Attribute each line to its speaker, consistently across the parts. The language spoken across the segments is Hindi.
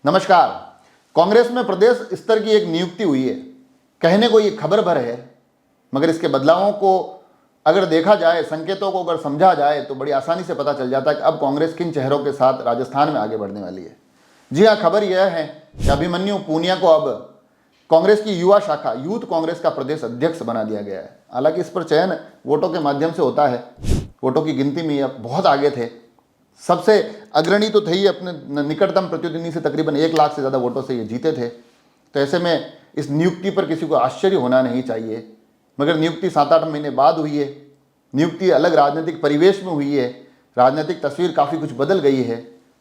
Speaker 1: नमस्कार। कांग्रेस में प्रदेश स्तर की एक नियुक्ति हुई है। कहने को ये खबर भर है, मगर इसके बदलावों को अगर देखा जाए, संकेतों को अगर समझा जाए तो बड़ी आसानी से पता चल जाता है कि अब कांग्रेस किन चेहरों के साथ राजस्थान में आगे बढ़ने वाली है। जी हाँ, खबर यह है कि अभिमन्यु पूनिया को अब कांग्रेस की युवा शाखा यूथ कांग्रेस का प्रदेश अध्यक्ष बना दिया गया है। हालांकि इस पर चयन वोटों के माध्यम से होता है। वोटों की गिनती में ये बहुत आगे थे, सबसे अग्रणी तो थे ही, अपने निकटतम प्रतिद्वंदी से तकरीबन 1 लाख से ज़्यादा वोटों से ये जीते थे। तो ऐसे में इस नियुक्ति पर किसी को आश्चर्य होना नहीं चाहिए, मगर नियुक्ति 7-8 महीने बाद हुई है। नियुक्ति अलग राजनीतिक परिवेश में हुई है, राजनीतिक तस्वीर काफ़ी कुछ बदल गई है,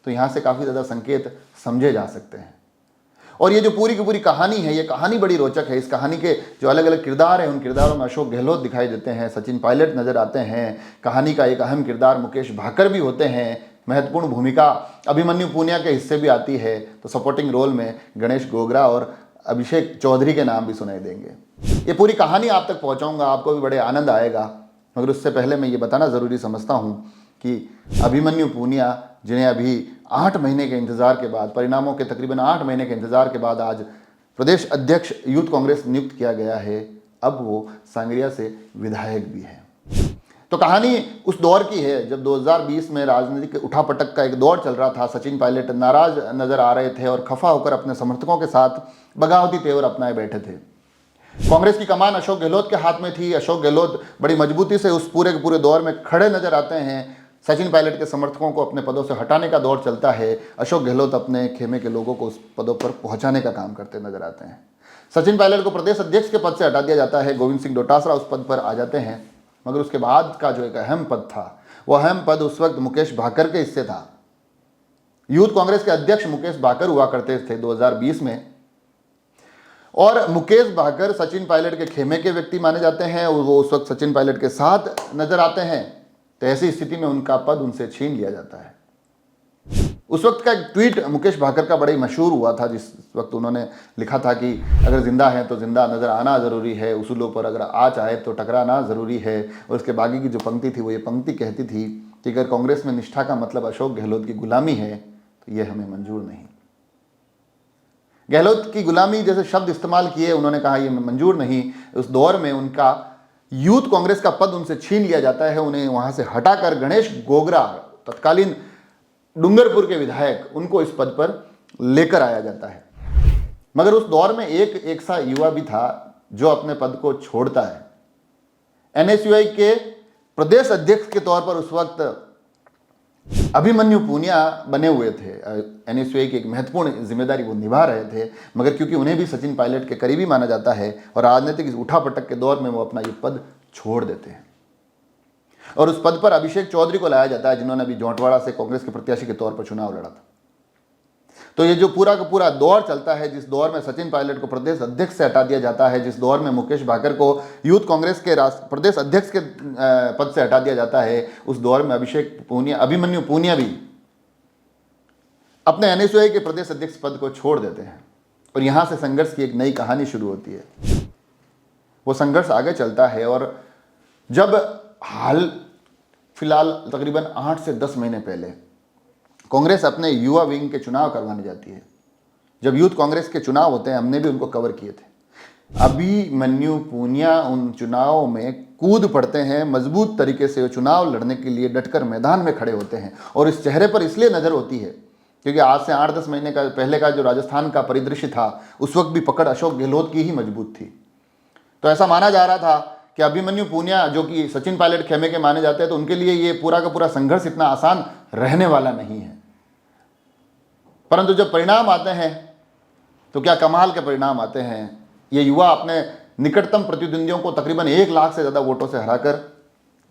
Speaker 1: तो यहाँ से काफ़ी ज़्यादा संकेत समझे जा सकते हैं। और ये जो पूरी की पूरी कहानी है, ये कहानी बड़ी रोचक है। इस कहानी के जो अलग अलग किरदार हैं, उन किरदारों में अशोक गहलोत दिखाई देते हैं, सचिन पायलट नजर आते हैं, कहानी का एक अहम किरदार मुकेश भाकर भी होते हैं, महत्वपूर्ण भूमिका अभिमन्यु पूनिया के हिस्से भी आती है। तो सपोर्टिंग रोल में गणेश गोगरा और अभिषेक चौधरी के नाम भी सुनाई देंगे। ये पूरी कहानी आप तक पहुँचाऊँगा, आपको भी बड़े आनंद आएगा। मगर उससे पहले मैं ये बताना ज़रूरी समझता हूँ कि अभिमन्यु पूनिया, जिन्हें अभी 8 महीने के इंतज़ार के बाद, परिणामों के तकरीबन 8 महीने के इंतज़ार के बाद आज प्रदेश अध्यक्ष यूथ कांग्रेस नियुक्त किया गया है, अब वो सांगरिया से विधायक भी हैं। तो कहानी उस दौर की है जब 2020 में राजनीतिक उठापटक का एक दौर चल रहा था। सचिन पायलट नाराज नजर आ रहे थे और खफा होकर अपने समर्थकों के साथ बगावती तेवर अपनाए बैठे थे। कांग्रेस की कमान अशोक गहलोत के हाथ में थी। अशोक गहलोत बड़ी मजबूती से उस पूरे के पूरे दौर में खड़े नजर आते हैं। सचिन पायलट के समर्थकों को अपने पदों से हटाने का दौर चलता है। अशोक गहलोत अपने खेमे के लोगों को उस पदों पर पहुंचाने का काम करते नजर आते हैं। सचिन पायलट को प्रदेश अध्यक्ष के पद से हटा दिया जाता है। गोविंद सिंह डोटासरा उस पद पर आ जाते हैं। मगर उसके बाद का जो एक अहम पद था, वह अहम पद उस वक्त मुकेश भाकर के हिस्से था। यूथ कांग्रेस के अध्यक्ष मुकेश भाकर हुआ करते थे 2020 में, और मुकेश भाकर सचिन पायलट के खेमे के व्यक्ति माने जाते हैं और वो उस वक्त सचिन पायलट के साथ नजर आते हैं। तो ऐसी स्थिति में उनका पद उनसे छीन लिया जाता है। उस वक्त का एक ट्वीट मुकेश भाकर का बड़ा ही मशहूर हुआ था, जिस वक्त उन्होंने लिखा था कि अगर जिंदा है तो जिंदा नजर आना ज़रूरी है, उसूलों पर अगर आ चाहे तो टकराना ज़रूरी है। और उसके बाकी की जो पंक्ति थी, वो ये पंक्ति कहती थी कि अगर कांग्रेस में निष्ठा का मतलब अशोक गहलोत की गुलामी है तो ये हमें मंजूर नहीं। गहलोत की गुलामी जैसे शब्द इस्तेमाल किए, उन्होंने कहा ये मंजूर नहीं। उस दौर में उनका यूथ कांग्रेस का पद उनसे छीन लिया जाता है। उन्हें वहां से हटाकर गणेश गोगरा, तत्कालीन डूंगरपुर के विधायक, उनको इस पद पर लेकर आया जाता है। मगर उस दौर में एक सा युवा भी था जो अपने पद को छोड़ता है। एनएसयूआई के प्रदेश अध्यक्ष के तौर पर उस वक्त अभिमन्यु पूनिया बने हुए थे। एनएसयूआई की एक महत्वपूर्ण जिम्मेदारी वो निभा रहे थे, मगर क्योंकि उन्हें भी सचिन पायलट के करीबी माना जाता है और राजनीतिक इस उठापटक के दौर में वो अपना ये पद छोड़ देते हैं और उस पद पर अभिषेक चौधरी को लाया जाता है, जिन्होंने अभी जौंटवाड़ा से कांग्रेस के प्रत्याशी के तौर पर चुनाव लड़ा था। तो ये जो पूरा का पूरा दौर चलता है, जिस दौर में सचिन पायलट को प्रदेश अध्यक्ष से हटा दिया जाता है, जिस दौर में मुकेश भाकर को यूथ कांग्रेस के प्रदेश अध्यक्ष के पद से हटा दिया जाता है, उस दौर में अभिमन्यु पूनिया भी अपने एनएसयूआई के प्रदेश अध्यक्ष पद को छोड़ देते हैं और यहां से संघर्ष की एक नई कहानी शुरू होती है। वो संघर्ष आगे चलता है और जब हाल फिलहाल तकरीबन 8 से 10 महीने पहले कांग्रेस अपने युवा विंग के चुनाव करवाने जाती है, जब यूथ कांग्रेस के चुनाव होते हैं, हमने भी उनको कवर किए थे। अभिमन्यु पूनिया उन चुनावों में कूद पड़ते हैं, मजबूत तरीके से वो चुनाव लड़ने के लिए डटकर मैदान में खड़े होते हैं। और इस चेहरे पर इसलिए नजर होती है क्योंकि आज से 8-10 महीने का पहले का जो राजस्थान का परिदृश्य था, उस वक्त भी पकड़ अशोक गहलोत की ही मजबूत थी। तो ऐसा माना जा रहा था कि अभिमन्यु पूनिया, जो कि सचिन पायलट खेमे के माने जाते हैं, तो उनके लिए ये पूरा का पूरा संघर्ष इतना आसान रहने वाला नहीं है। परंतु जब परिणाम आते हैं तो क्या कमाल के परिणाम आते हैं। ये युवा अपने निकटतम प्रतिद्वंदियों को तकरीबन 1 लाख से ज़्यादा वोटों से हराकर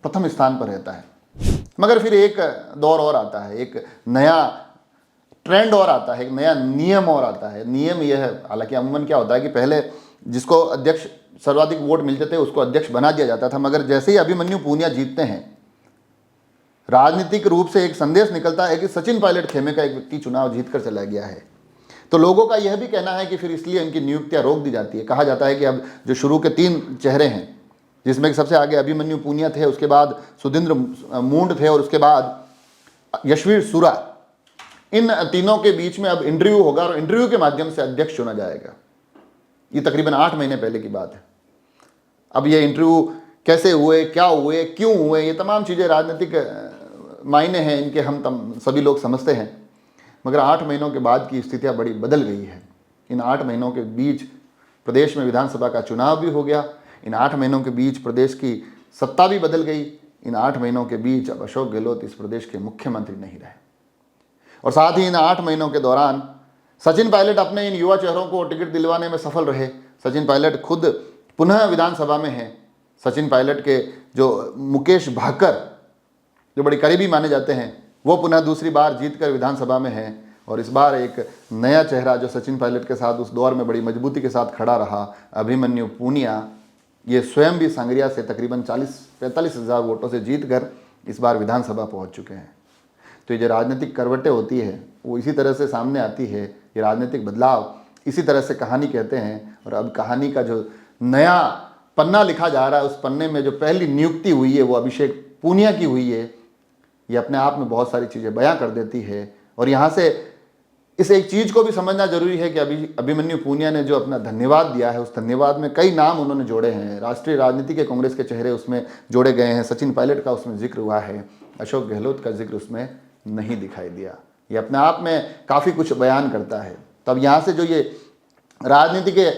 Speaker 1: प्रथम स्थान पर रहता है। मगर फिर एक दौर और आता है, एक नया ट्रेंड और आता है, एक नया नियम और आता है। नियम यह है, हालांकि अमूमन क्या होता है कि पहले जिसको अध्यक्ष सर्वाधिक वोट मिलते थे उसको अध्यक्ष बना दिया जाता था, मगर जैसे ही अभिमन्यु पूनिया जीतते हैं, राजनीतिक रूप से एक संदेश निकलता है कि सचिन पायलट खेमे का एक व्यक्ति चुनाव जीतकर चला गया है। तो लोगों का यह भी कहना है कि फिर इसलिए इनकी नियुक्तियां रोक दी जाती है। कहा जाता है कि अब जो शुरू के 3 चेहरे हैं, जिसमें कि सबसे आगे अभिमन्यु पूनिया थे, उसके बाद सुधींद्र मूंड थे और उसके बाद यशवीर सुरा, इन तीनों के बीच में अब इंटरव्यू होगा और इंटरव्यू के माध्यम से अध्यक्ष चुना जाएगा। ये तकरीबन 8 महीने पहले की बात है। अब ये इंटरव्यू कैसे हुए, क्या हुए, क्यों हुए, ये तमाम चीज़ें राजनीतिक मायने हैं इनके, हम सभी लोग समझते हैं। मगर 8 महीनों के बाद की स्थितियाँ बड़ी बदल गई है। इन 8 महीनों के बीच प्रदेश में विधानसभा का चुनाव भी हो गया। इन 8 महीनों के बीच प्रदेश की सत्ता भी बदल गई। इन 8 महीनों के बीच अब अशोक गहलोत इस प्रदेश के मुख्यमंत्री नहीं रहे। और साथ ही इन 8 महीनों के दौरान सचिन पायलट अपने इन युवा चेहरों को टिकट दिलवाने में सफल रहे। सचिन पायलट खुद पुनः विधानसभा में हैं। सचिन पायलट के जो मुकेश भाकर, जो बड़ी करीबी माने जाते हैं, वो पुनः दूसरी बार जीतकर विधानसभा में हैं। और इस बार एक नया चेहरा जो सचिन पायलट के साथ उस दौर में बड़ी मजबूती के साथ खड़ा रहा, अभिमन्यु पूनिया, ये स्वयं भी संगरिया से तकरीबन 40-45 हज़ार वोटों से जीतकर इस बार विधानसभा पहुंच चुके हैं। तो ये जो राजनीतिक करवटें होती है वो इसी तरह से सामने आती है। ये राजनीतिक बदलाव इसी तरह से कहानी कहते हैं। और अब कहानी का जो नया पन्ना लिखा जा रहा है, उस पन्ने में जो पहली नियुक्ति हुई है वो अभिषेक पूनिया की हुई है। ये अपने आप में बहुत सारी चीज़ें बयां कर देती है। और यहाँ से इस एक चीज़ को भी समझना जरूरी है कि अभिमन्यु पूनिया ने जो अपना धन्यवाद दिया है, उस धन्यवाद में कई नाम उन्होंने जोड़े हैं। राष्ट्रीय राजनीति के कांग्रेस के चेहरे उसमें जोड़े गए हैं। सचिन पायलट का उसमें जिक्र हुआ है, अशोक गहलोत का जिक्र उसमें नहीं दिखाई दिया। ये अपने आप में काफ़ी कुछ बयान करता है। तब यहाँ से जो ये राजनीति के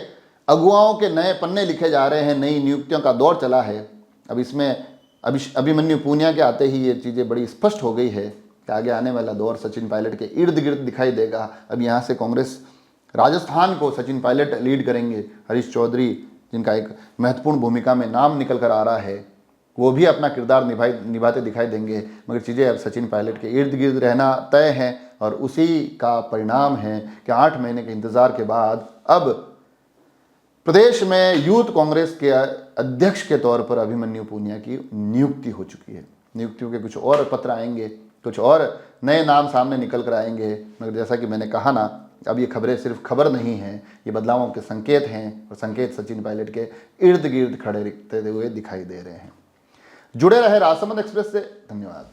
Speaker 1: अगुवाओं के नए पन्ने लिखे जा रहे हैं, नई नियुक्तियों का दौर चला है, अब इसमें अभिमन्यु पूनिया के आते ही ये चीज़ें बड़ी स्पष्ट हो गई है कि आगे आने वाला दौर सचिन पायलट के इर्द गिर्द दिखाई देगा। अब यहाँ से कांग्रेस राजस्थान को सचिन पायलट लीड करेंगे। हरीश चौधरी, जिनका एक महत्वपूर्ण भूमिका में नाम निकल कर आ रहा है, वो भी अपना किरदार निभाते दिखाई देंगे। मगर चीज़ें अब सचिन पायलट के इर्द गिर्द रहना तय है। और उसी का परिणाम है कि 8 महीने के इंतज़ार के बाद अब प्रदेश में यूथ कांग्रेस के अध्यक्ष के तौर पर अभिमन्यु पूनिया की नियुक्ति हो चुकी है। नियुक्तियों के कुछ और पत्र आएंगे, कुछ और नए नाम सामने निकल कर आएंगे। मगर जैसा कि मैंने कहा ना, अब ये खबरें सिर्फ खबर नहीं हैं, ये बदलावों के संकेत हैं। और संकेत सचिन पायलट के इर्द गिर्द खड़े दिखते हुए दिखाई दे रहे हैं। जुड़े रहे राजसमंद एक्सप्रेस से। धन्यवाद।